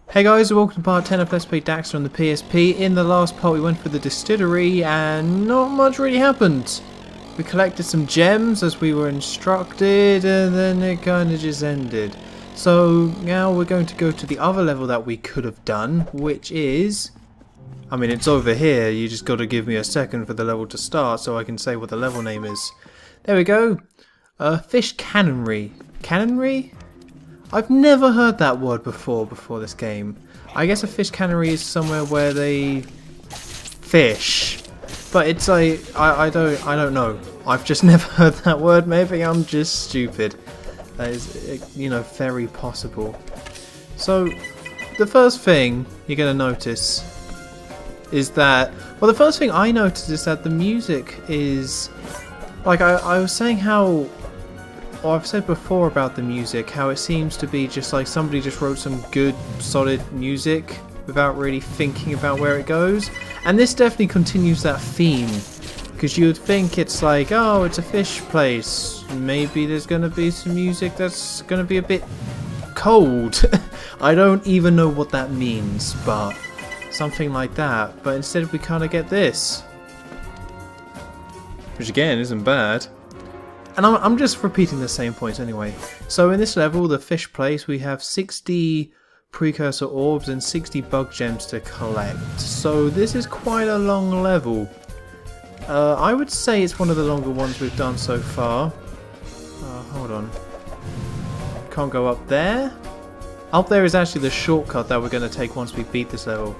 Hey guys, welcome to part 10 of Let's Play Daxter on the PSP. In the last part we went for the distillery and not much really happened. We collected some gems as we were instructed and then it kind of just ended. So now we're going to go to the other level that we could have done, which is... I mean, it's over here, you just got to give me a second for the level to start so I can say what the level name is. There we go. Fish Cannery. Cannery? I've never heard that word before this game. I guess a fish cannery is somewhere where they fish. But it's like I don't know. I've just never heard that word. Maybe I'm just stupid. That is, you know, very possible. So the first thing you're gonna notice is that, well, the first thing I noticed is that the music is like I was saying how. Well, I've said before about the music, how it seems to be just like somebody just wrote some good, solid music without really thinking about where it goes. And this definitely continues that theme. Because you would think it's like, oh, it's a fish place. Maybe there's going to be some music that's going to be a bit cold. I don't even know what that means, but something like that. But instead we kind of get this. Which again, isn't bad. And I'm just repeating the same points anyway. So in this level, the fish place, we have 60 precursor orbs and 60 bug gems to collect. So this is quite a long level. I would say it's one of the longer ones we've done so far. Hold on. Can't go up there. Up there is actually the shortcut that we're going to take once we beat this level.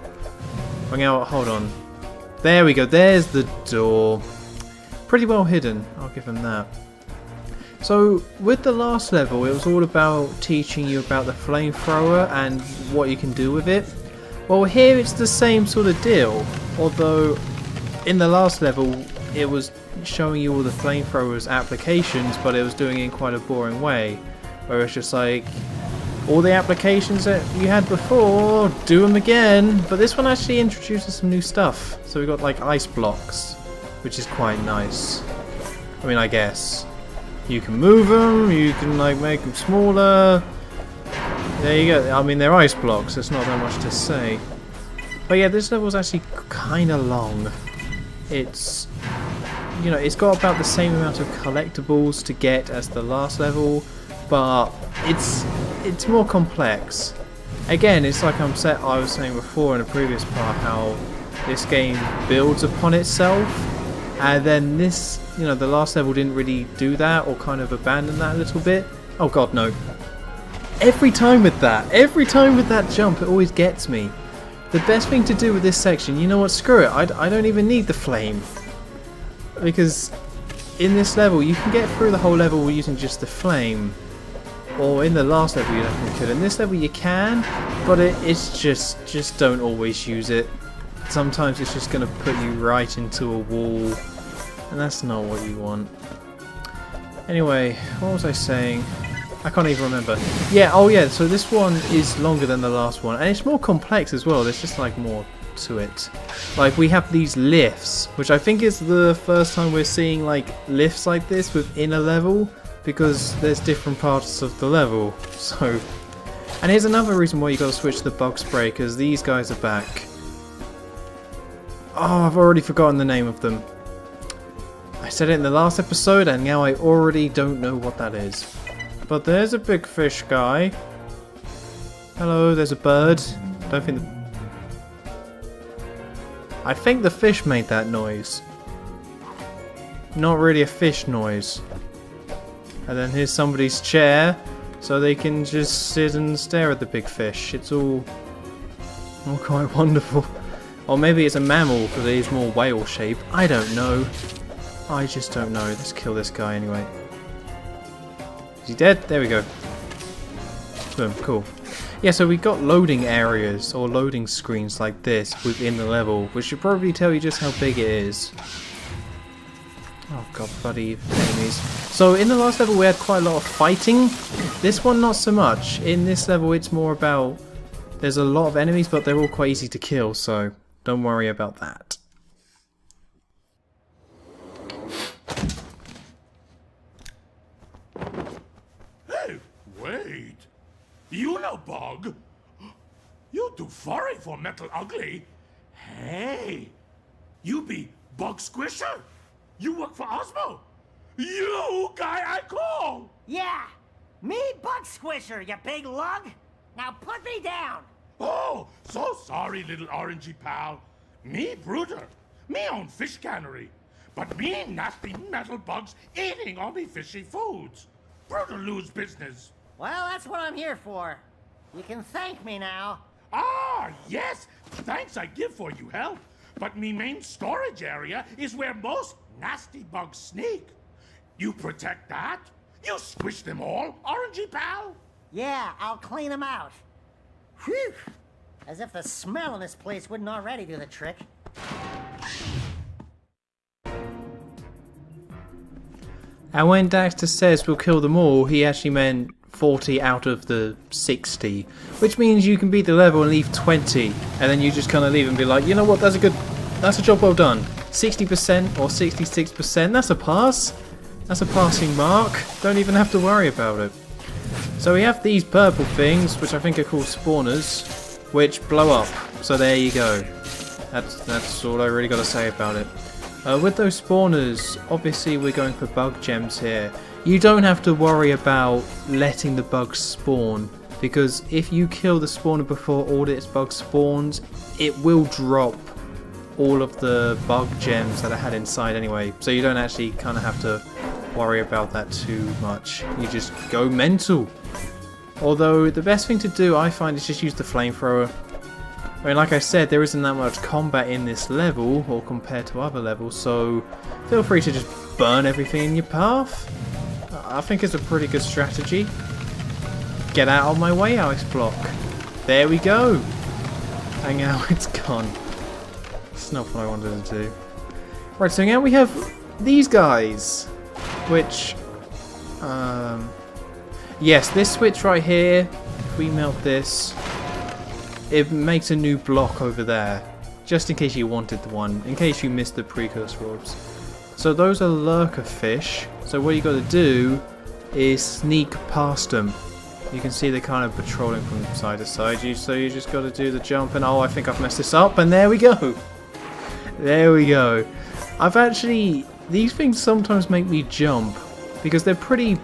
Now, hold on. There we go. There's the door. Pretty well hidden. I'll give him that. So with the last level, it was all about teaching you about the flamethrower and what you can do with it. Well, here it's the same sort of deal, although in the last level it was showing you all the flamethrower's applications, but it was doing it in quite a boring way, where it's just like all the applications that you had before, do them again. But this one actually introduces some new stuff. So we got like ice blocks, which is quite nice. I mean, I guess. You can move them, you can like make them smaller. There you go. I mean, they're ice blocks, there's not that much to say. But yeah, this level's actually kind of long. It's, you know, it's got about the same amount of collectibles to get as the last level, but it's more complex. Again, it's like I was saying before in a previous part, how this game builds upon itself. And then this, you know, the last level didn't really do that, or kind of abandon that a little bit. Oh god, no. Every time with that jump, it always gets me. The best thing to do with this section, you know what, screw it, I don't even need the flame. Because in this level, you can get through the whole level using just the flame. Or in the last level you definitely could. In this level you can, but it's just don't always use it. Sometimes it's just going to put you right into a wall, and that's not what you want. Anyway, what was I saying? I can't even remember. Yeah, oh yeah, so this one is longer than the last one, and it's more complex as well. There's just like more to it. Like we have these lifts, which I think is the first time we're seeing like lifts like this within a level, because there's different parts of the level. So, and here's another reason why you got to switch the bug spray, because these guys are back. Oh, I've already forgotten the name of them. I said it in the last episode and now I already don't know what that is. But there's a big fish guy. Hello, there's a bird. I think the fish made that noise. Not really a fish noise. And then here's somebody's chair, so they can just sit and stare at the big fish. It's all quite wonderful. Or maybe it's a mammal because it is more whale shape. I don't know. I just don't know. Let's kill this guy anyway. Is he dead? There we go. Boom, cool. Yeah, so we got loading areas or loading screens like this within the level, which should probably tell you just how big it is. Oh god, bloody enemies. So in the last level we had quite a lot of fighting. This one not so much. In this level it's more about, there's a lot of enemies but they're all quite easy to kill, so don't worry about that. Hey, wait. You know Bug? You too furry for Metal Ugly. Hey, you be Bug Squisher. You work for Osmo. You guy I call. Yeah, me Bug Squisher, you big lug. Now put me down. Oh, so sorry, little orangey pal. Me Bruder. Me own fish cannery. But me nasty metal bugs eating all me fishy foods. Bruder lose business. Well, that's what I'm here for. You can thank me now. Ah, yes. Thanks I give for you help. But me main storage area is where most nasty bugs sneak. You protect that? You squish them all, orangey pal? Yeah, I'll clean them out. Whew! As if the smell in this place wouldn't already do the trick. And when Daxter says we'll kill them all, he actually meant 40 out of the 60. Which means you can beat the level and leave 20. And then you just kind of leave and be like, you know what, that's a job well done. 60% or 66%, that's a pass. That's a passing mark. Don't even have to worry about it. So we have these purple things, which I think are called spawners, which blow up. So there you go. That's all I really got to say about it. With those spawners, obviously we're going for bug gems here. You don't have to worry about letting the bugs spawn, because if you kill the spawner before all its bugs spawns, it will drop all of the bug gems that it had inside anyway. So you don't actually kind of have to worry about that too much. You just go mental. Although the best thing to do, I find, is just use the flamethrower. I mean, like I said, there isn't that much combat in this level, or compared to other levels, so feel free to just burn everything in your path. I think it's a pretty good strategy. Get out of my way, Ice Block. There we go. And now it's gone. It's not what I wanted to do. Right, so now we have these guys, which, yes, this switch right here, if we melt this, it makes a new block over there, just in case you wanted the one, in case you missed the precursor orbs. So those are lurker fish, so what you got to do is sneak past them. You can see they're kind of patrolling from side to side, so you just got to do the jump, and oh, I think I've messed this up, and there we go! There we go. These things sometimes make me jump, because they're pretty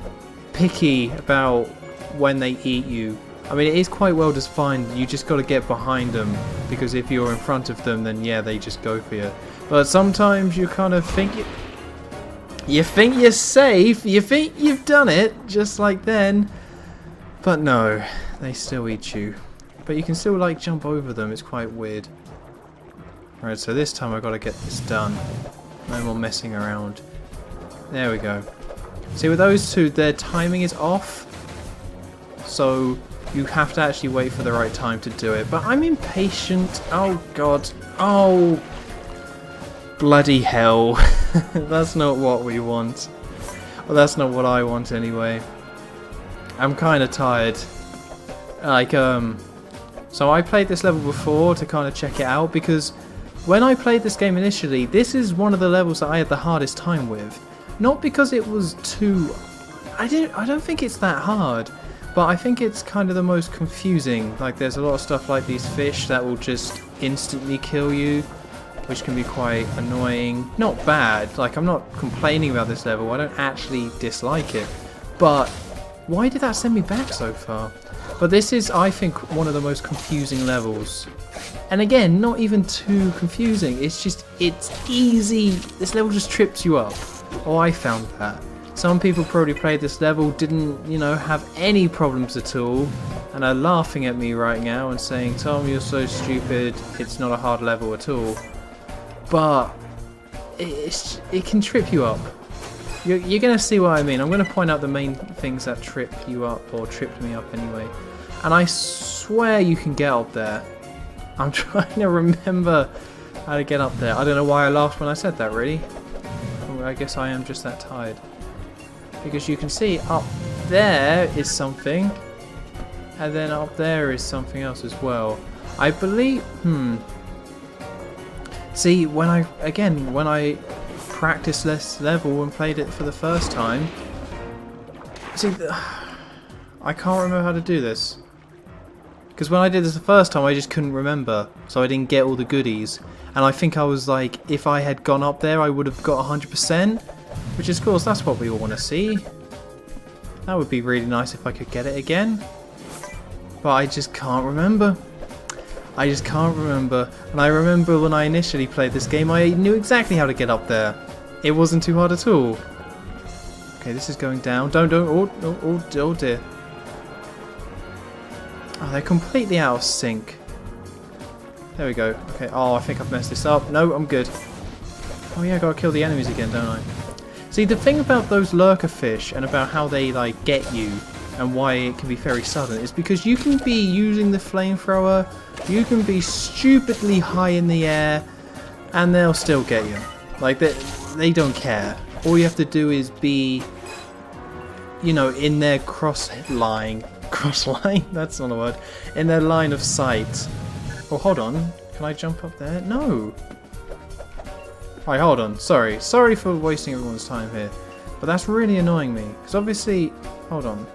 picky about when they eat you. I mean, it is quite well defined, you just got to get behind them, because if you're in front of them, then yeah, they just go for you. But sometimes you kind of think you think you're safe, you think you've done it, just like then, but no, they still eat you. But you can still, like, jump over them, it's quite weird. Right, so this time I've got to get this done. No more messing around. There we go. See, with those two, their timing is off, so you have to actually wait for the right time to do it. But I'm impatient. Oh god. Oh, bloody hell. That's not what we want. Well, that's not what I want anyway. I'm kind of tired. Like, so I played this level before to kind of check it out, because when I played this game initially, this is one of the levels that I had the hardest time with. Not because it was too... I don't think it's that hard, but I think it's kind of the most confusing. Like, there's a lot of stuff like these fish that will just instantly kill you, which can be quite annoying. Not bad, like, I'm not complaining about this level, I don't actually dislike it, but why did that send me back so far? But this is, I think, one of the most confusing levels. And again, not even too confusing, it's easy. This level just trips you up. Oh, I found that. Some people probably played this level, didn't, you know, have any problems at all, and are laughing at me right now and saying, Tom, you're so stupid, it's not a hard level at all. But it can trip you up. You're going to see what I mean. I'm going to point out the main things that trip you up, or tripped me up anyway. And I swear you can get up there. I'm trying to remember how to get up there. I don't know why I laughed when I said that, really. I guess I am just that tired. Because you can see up there is something, and then up there is something else as well. I believe, see, when I practiced this level and played it for the first time, see, I can't remember how to do this. Because when I did this the first time, I just couldn't remember. So I didn't get all the goodies. And I think I was like, if I had gone up there, I would have got 100%. Which is, of course, that's what we all want to see. That would be really nice if I could get it again. But I just can't remember. I just can't remember. And I remember when I initially played this game, I knew exactly how to get up there. It wasn't too hard at all. Okay, this is going down. Don't. Oh dear. Oh, they're completely out of sync. There we go. Okay. Oh, I think I've messed this up. No, I'm good. Oh yeah, I gotta kill the enemies again, don't I? See, the thing about those lurker fish and about how they like get you and why it can be very sudden is because you can be using the flamethrower, you can be stupidly high in the air, and they'll still get you. Like they don't care. All you have to do is be, you know, in their crossline. That's not a word. In their line of sight. Oh, hold on. Can I jump up there? No. Alright, hold on. Sorry for wasting everyone's time here. But that's really annoying me. Because obviously... Hold on.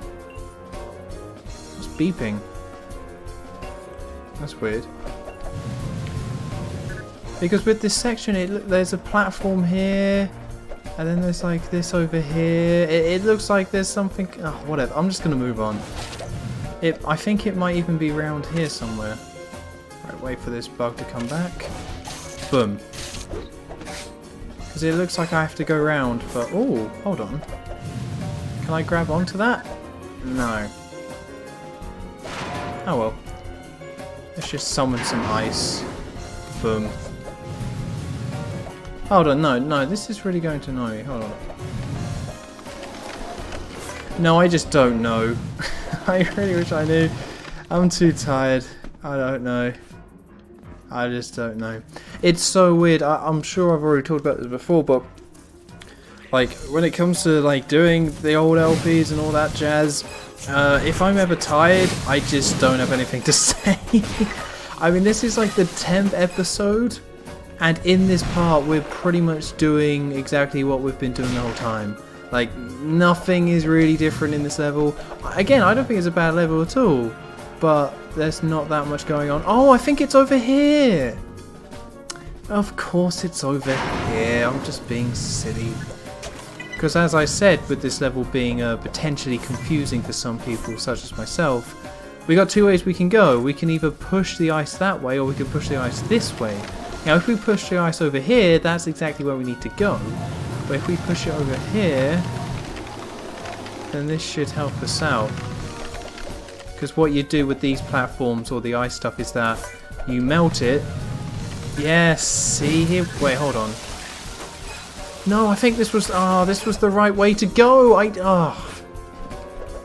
It's beeping. That's weird. Because with this section, there's a platform here. And then there's like this over here. It looks like there's something... Oh, whatever. I'm just going to move on. I think it might even be around here somewhere. Right, wait for this bug to come back. Boom. Because it looks like I have to go round, but... Oh, hold on. Can I grab onto that? No. Oh well. Let's just summon some ice. Boom. Hold on, no, this is really going to annoy me. Hold on. No, I just don't know. I really wish I knew. I'm too tired. I don't know. I just don't know. It's so weird. I'm sure I've already talked about this before, but like when it comes to like doing the old LPs and all that jazz, if I'm ever tired, I just don't have anything to say. I mean, this is like the 10th episode, and in this part we're pretty much doing exactly what we've been doing the whole time. Like, nothing is really different in this level. Again, I don't think it's a bad level at all, but there's not that much going on. Oh, I think it's over here! Of course it's over here. I'm just being silly. Because as I said, with this level being potentially confusing for some people, such as myself, we got two ways we can go. We can either push the ice that way, or we can push the ice this way. Now, if we push the ice over here, that's exactly where we need to go. But if we push it over here, then this should help us out. Because what you do with these platforms or the ice stuff is that you melt it. Yes, see here. Wait, hold on. No, I think this was the right way to go.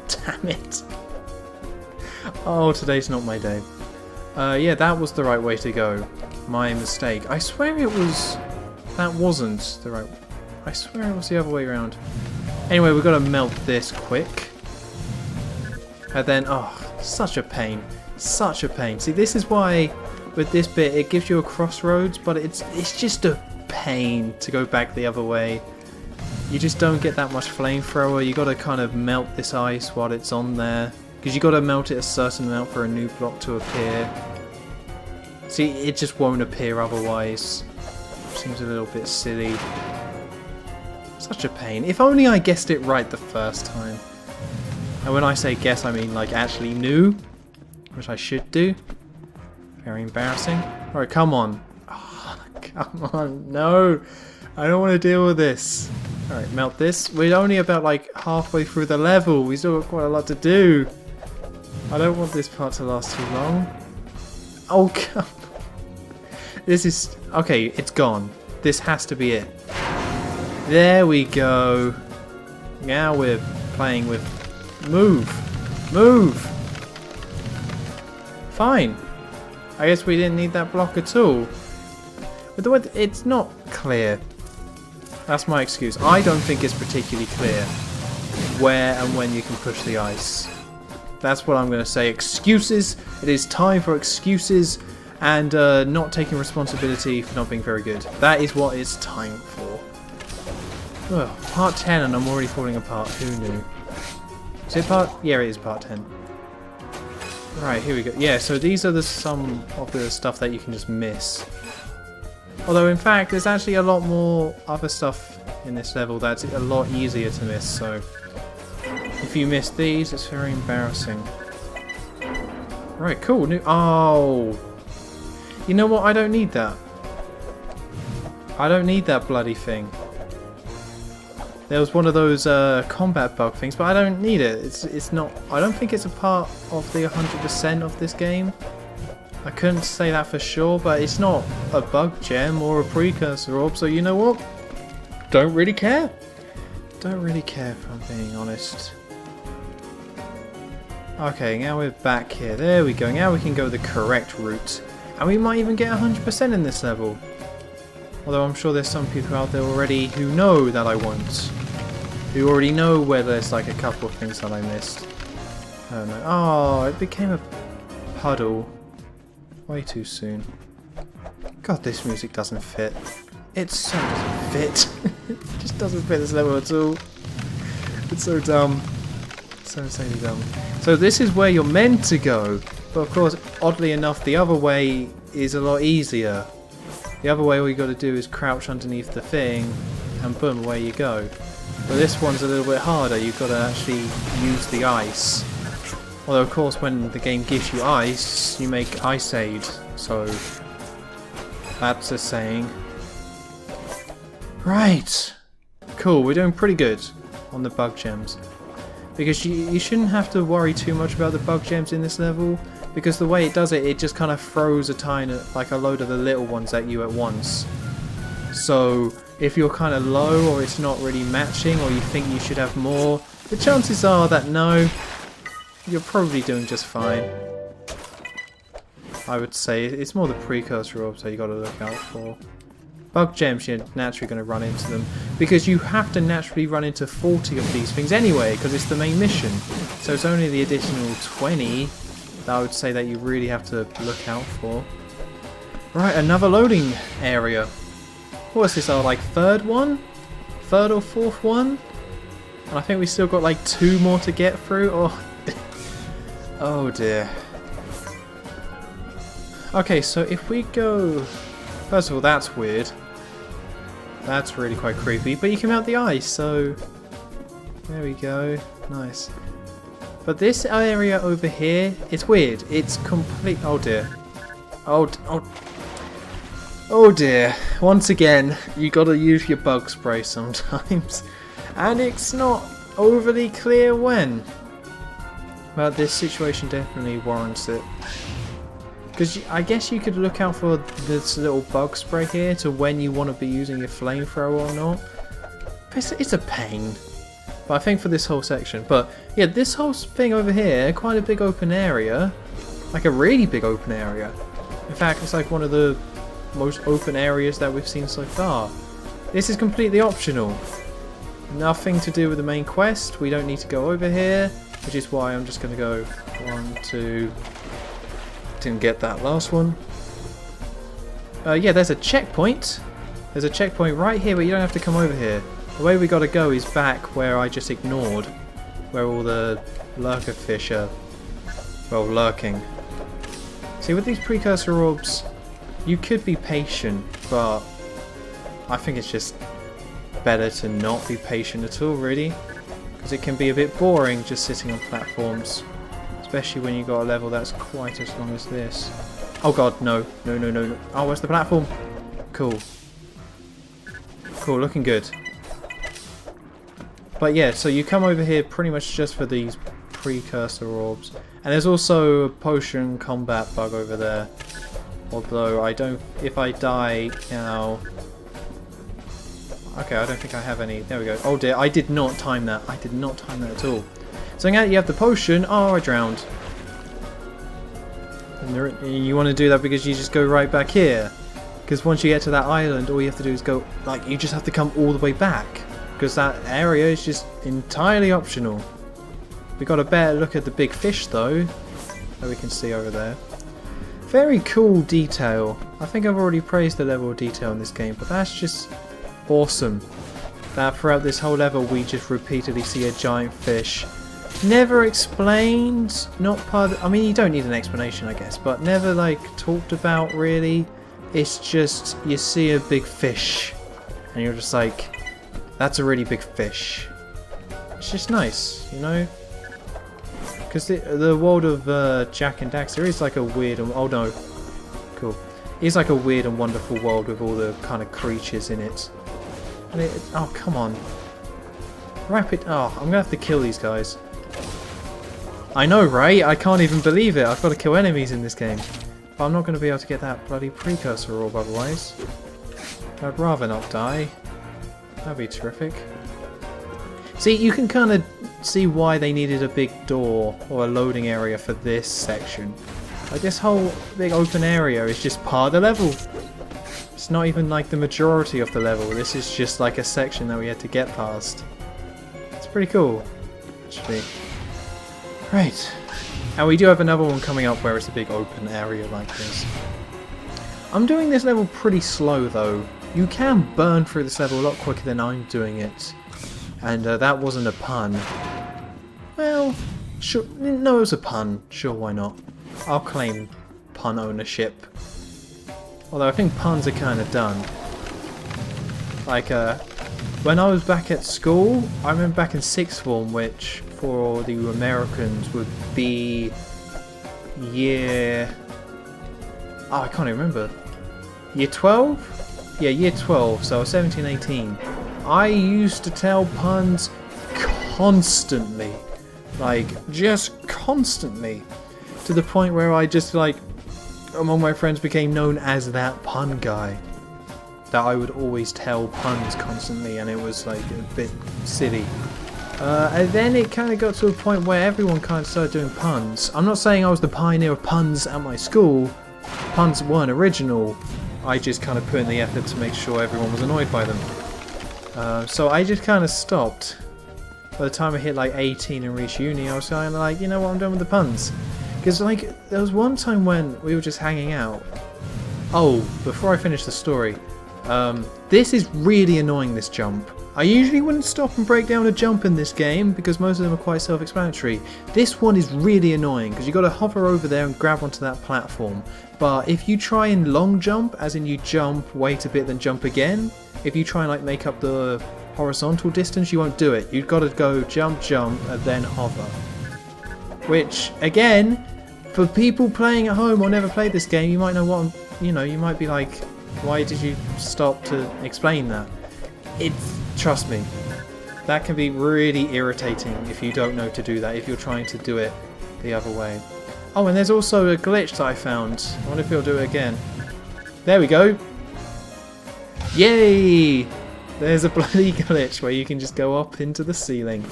Damn it. Oh, today's not my day. Yeah, that was the right way to go. My mistake. I swear it was. That wasn't the right. I swear it was the other way around. Anyway, we've got to melt this quick. And then, oh, such a pain. Such a pain. See, this is why with this bit it gives you a crossroads, but it's just a pain to go back the other way. You just don't get that much flamethrower. You got to kind of melt this ice while it's on there. Because you got to melt it a certain amount for a new block to appear. See, it just won't appear otherwise. Seems a little bit silly. Such a pain. If only I guessed it right the first time. And when I say guess, I mean like actually knew. Which I should do. Very embarrassing. Alright, come on. Oh, come on. No. I don't want to deal with this. Alright, melt this. We're only about like halfway through the level. We still got quite a lot to do. I don't want this part to last too long. Oh, come on. This is... Okay, it's gone. This has to be it. There we go. Now we're playing with... Move. Move. Fine. I guess we didn't need that block at all. But the way it's not clear. That's my excuse. I don't think it's particularly clear where and when you can push the ice. That's what I'm going to say. Excuses. It is time for excuses and not taking responsibility for not being very good. That is what it's time for. Ugh, part 10 and I'm already falling apart. Who knew? Is it part... Yeah, it is part 10. Right, here we go. Yeah, so these are some of the stuff that you can just miss. Although in fact, there's actually a lot more other stuff in this level that's a lot easier to miss, so if you miss these, it's very embarrassing. Right, cool. Oh! You know what? I don't need that. I don't need that bloody thing. There was one of those combat bug things, but I don't need it. It's not. I don't think it's a part of the 100% of this game. I couldn't say that for sure, but it's not a bug gem or a precursor orb. So you know what? Don't really care. Don't really care if I'm being honest. Okay, now we're back here. There we go. Now we can go the correct route, and we might even get 100% in this level. Although I'm sure there's some people out there already who know that I won't. Who already know where there's like a couple of things that I missed. I don't know. Oh, it became a puddle. Way too soon. God, this music doesn't fit. It so doesn't fit. It just doesn't fit this level at all. It's so dumb. So insanely dumb. So this is where you're meant to go. But of course, oddly enough, the other way is a lot easier. The other way all you got to do is crouch underneath the thing and boom, away you go. But this one's a little bit harder, you've got to actually use the ice. Although of course when the game gives you ice, you make ice aid, so that's a saying. Right! Cool, we're doing pretty good on the bug gems. Because you shouldn't have to worry too much about the bug gems in this level, because the way it does it, it just kind of throws like a load of the little ones at you at once. So if you're kind of low, or it's not really matching, or you think you should have more, the chances are that no, you're probably doing just fine. I would say it's more the precursor orbs that you got to look out for. Bug gems, you're naturally going to run into them, because you have to naturally run into 40 of these things anyway, because it's the main mission. So it's only the additional 20 that I would say that you really have to look out for. Right, another loading area. What's this, our like third one? Third or fourth one? And I think we still got like 2 more to get through. Oh, oh dear. Okay, so if we go... First of all, that's weird. That's really quite creepy, but you can melt the ice, so... There we go. Nice. But this area over here, it's weird. It's complete... Oh dear. Oh dear. Once again, you gotta use your bug spray sometimes. And it's not overly clear when. But this situation definitely warrants it. Because I guess you could look out for this little bug spray here to when you want to be using your flamethrower or not. But it's a pain. But I think for this whole section. But yeah, this whole thing over here, quite a big open area. Like a really big open area. In fact, it's like one of the most open areas that we've seen so far. This is completely optional. Nothing to do with the main quest. We don't need to go over here. Which is why I'm just going to go 1, 2... Didn't get that last one. Yeah, there's a checkpoint. There's a checkpoint right here, but you don't have to come over here. The way we got to go is back where I just ignored, where all the lurker fish are, well, lurking. See, with these precursor orbs, you could be patient, but I think it's just better to not be patient at all, really, because it can be a bit boring just sitting on platforms. Especially when you got a level that's quite as long as this. Oh god, no. No, no, no, no. Oh, where's the platform? Cool. Cool, looking good. But yeah, so you come over here pretty much just for these precursor orbs. And there's also a potion combat bug over there. Although I don't... If I die now... Okay, I don't think I have any. There we go. Oh dear, I did not time that. I did not time that at all. So now you have the potion. Oh, I drowned. And you want to do that because you just go right back here. Because once you get to that island, all you have to do is go, like, you just have to come all the way back. Because that area is just entirely optional. We got a better look at the big fish though, that we can see over there. Very cool detail. I think I've already praised the level of detail in this game, but that's just awesome. That throughout this whole level we just repeatedly see a giant fish never explained, not part of, I mean, you don't need an explanation, I guess, but never, like, talked about, really. It's just, you see a big fish, and you're just like, that's a really big fish. It's just nice, you know? Because the world of Jack and Daxter is like a weird, oh no, cool. It's like a weird and wonderful world with all the kind of creatures in it. And oh, come on. Wrap it, oh, I'm gonna have to kill these guys. I know, right? I can't even believe it. I've got to kill enemies in this game. But I'm not going to be able to get that bloody precursor orb otherwise. I'd rather not die. That'd be terrific. See, you can kind of see why they needed a big door or a loading area for this section. Like, this whole big open area is just part of the level. It's not even like the majority of the level. This is just like a section that we had to get past. It's pretty cool, actually. Right, and we do have another one coming up where it's a big open area like this. I'm doing this level pretty slow though. You can burn through this level a lot quicker than I'm doing it. And that wasn't a pun. Well, sure, no, it was a pun. Sure, why not? I'll claim pun ownership. Although I think puns are kind of done. Like, when I was back at school, I remember back in 6th form, which for the Americans would be year... oh, I can't even remember. Year 12? Yeah, year 12, so 17, 18. I used to tell puns constantly. Like, just constantly. To the point where I just, like, among my friends became known as that pun guy. That I would always tell puns constantly, and it was, like, a bit silly. And then it kind of got to a point where everyone kind of started doing puns. I'm not saying I was the pioneer of puns at my school. Puns weren't original. I just kind of put in the effort to make sure everyone was annoyed by them. So I just kind of stopped. By the time I hit like 18 and reached uni, I was kind of like, you know what, I'm done with the puns. Because like, there was one time when we were just hanging out. Oh, before I finish the story. This is really annoying, this jump. I usually wouldn't stop and break down a jump in this game because most of them are quite self-explanatory. This one is really annoying because you've got to hover over there and grab onto that platform. But if you try and long jump, as in you jump, wait a bit, then jump again, if you try and like make up the horizontal distance, you won't do it. You've got to go jump, jump, and then hover. Which, again, for people playing at home or never played this game, you might know what you might be like, why did you stop to explain that? Trust me, that can be really irritating if you don't know to do that, if you're trying to do it the other way. Oh, and there's also a glitch that I found. I wonder if he'll do it again. There we go. Yay! There's a bloody glitch where you can just go up into the ceiling.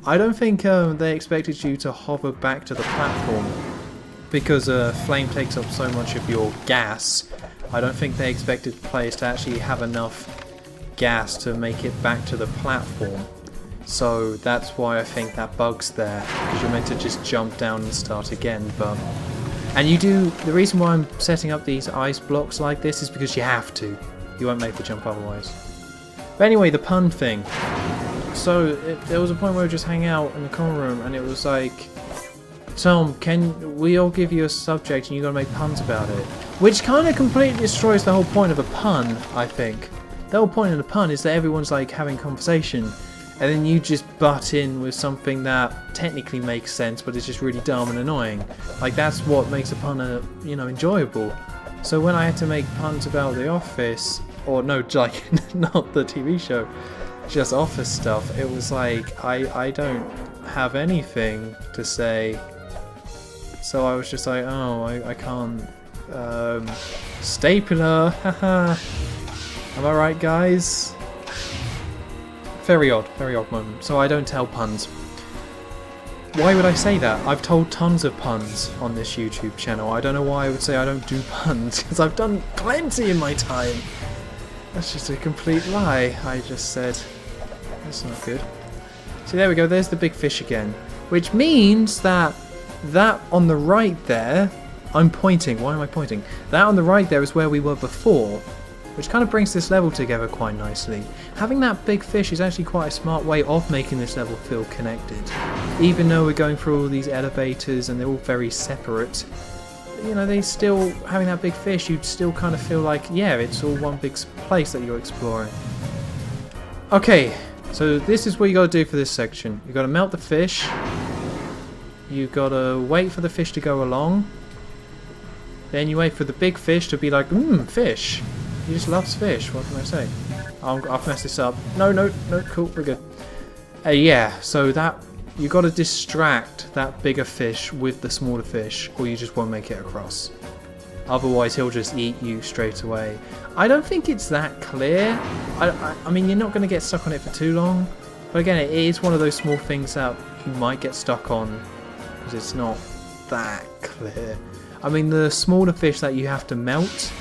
I don't think they expected you to hover back to the platform because flame takes up so much of your gas. I don't think they expected players to actually have enough gas to make it back to the platform. So that's why I think that bug's there, because you're meant to just jump down and start again. And you do, the reason why I'm setting up these ice blocks like this is because you have to. You won't make the jump otherwise. But anyway, the pun thing. So there was a point where we were just hanging out in the common room and it was like, Tom, can we all give you a subject and you gotta make puns about it? Which kind of completely destroys the whole point of a pun, I think. The whole point of the pun is that everyone's like having conversation and then you just butt in with something that technically makes sense but is just really dumb and annoying. Like that's what makes a pun, enjoyable. So when I had to make puns about The Office, or no, like not the TV show, just Office stuff, it was like I don't have anything to say. So I was just like, oh, I can't. Stapler, haha. Am I right, guys? Very odd moment. So I don't tell puns. Why would I say that? I've told tons of puns on this YouTube channel. I don't know why I would say I don't do puns, because I've done plenty in my time. That's just a complete lie. I just said. That's not good. So there we go, there's the big fish again. Which means that on the right there, I'm pointing, why am I pointing? That on the right there is where we were before. which kind of brings this level together quite nicely. Having that big fish is actually quite a smart way of making this level feel connected. Even though we're going through all these elevators and they're all very separate, you know, they still, having that big fish, you'd still kind of feel like, yeah, it's all one big place that you're exploring. Okay, so this is what you gotta do for this section. You gotta melt the fish. You gotta wait for the fish to go along. Then you wait for the big fish to be like, fish. He just loves fish, what can I say? I've messed this up. No, cool, we're good. Yeah, so that, you gotta distract that bigger fish with the smaller fish, or you just won't make it across. Otherwise he'll just eat you straight away. I don't think it's that clear. I mean, you're not gonna get stuck on it for too long. But again, it is one of those small things that you might get stuck on, because it's not that clear. I mean, the smaller fish that you have to melt,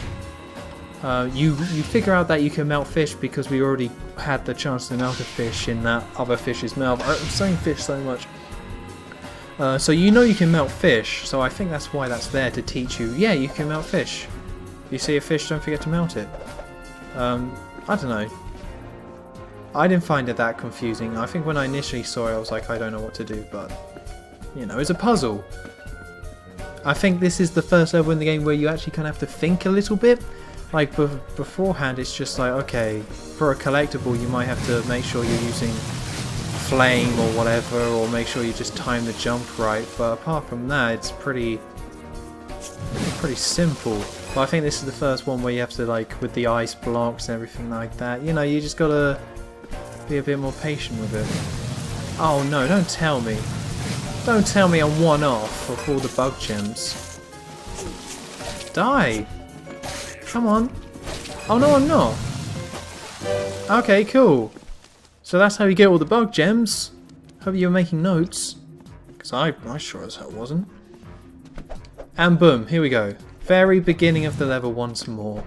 you figure out that you can melt fish because we already had the chance to melt a fish in that other fish's mouth. I'm saying fish so much. So you know you can melt fish, so I think that's why that's there, to teach you, yeah, you can melt fish. If you see a fish, don't forget to melt it. I don't know. I didn't find it that confusing. I think when I initially saw it, I was like, I don't know what to do, but, you know, it's a puzzle. I think this is the first level in the game where you actually kind of have to think a little bit. Like, beforehand, it's just like, okay, for a collectible, you might have to make sure you're using flame or whatever, or make sure you just time the jump right. But apart from that, it's pretty simple. But I think this is the first one where you have to, like, with the ice blocks and everything like that, you know, you just gotta be a bit more patient with it. Oh no, don't tell me. Don't tell me I'm one off of all the bug gems. Die! Come on. Oh no, I'm not. Okay, cool. So that's how you get all the bug gems. Hope you're making notes. Because I sure as hell wasn't. And boom, here we go. Very beginning of the level once more.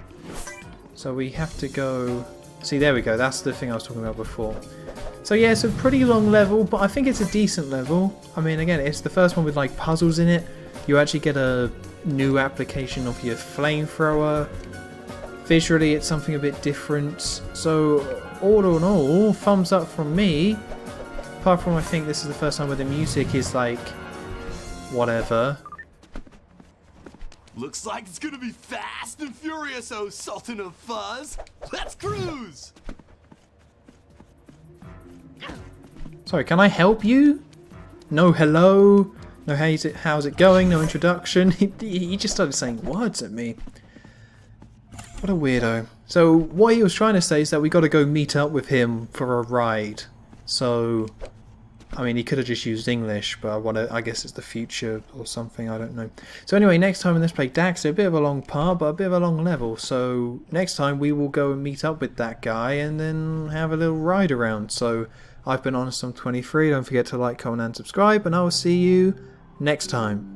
So we have to go... See, there we go. That's the thing I was talking about before. So yeah, it's a pretty long level, but I think it's a decent level. I mean, again, it's the first one with like puzzles in it. You actually get a new application of your flamethrower. Visually, it's something a bit different. So all in all, thumbs up from me. Apart from I think this is the first time where the music is like whatever. Looks like it's gonna be fast and furious, oh Sultan of Fuzz. Let's cruise! Sorry, can I help you? No hello? No how's it going? No introduction? He just started saying words at me. What a weirdo. So what he was trying to say is that we got to go meet up with him for a ride. So, I mean, he could have just used English, but I guess it's the future or something, I don't know. So anyway, next time in Let's Play Daxter, a bit of a long part, but a bit of a long level. So next time we will go and meet up with that guy and then have a little ride around. So I've been Honest on 23. Don't forget to like, comment and subscribe, and I will see you next time.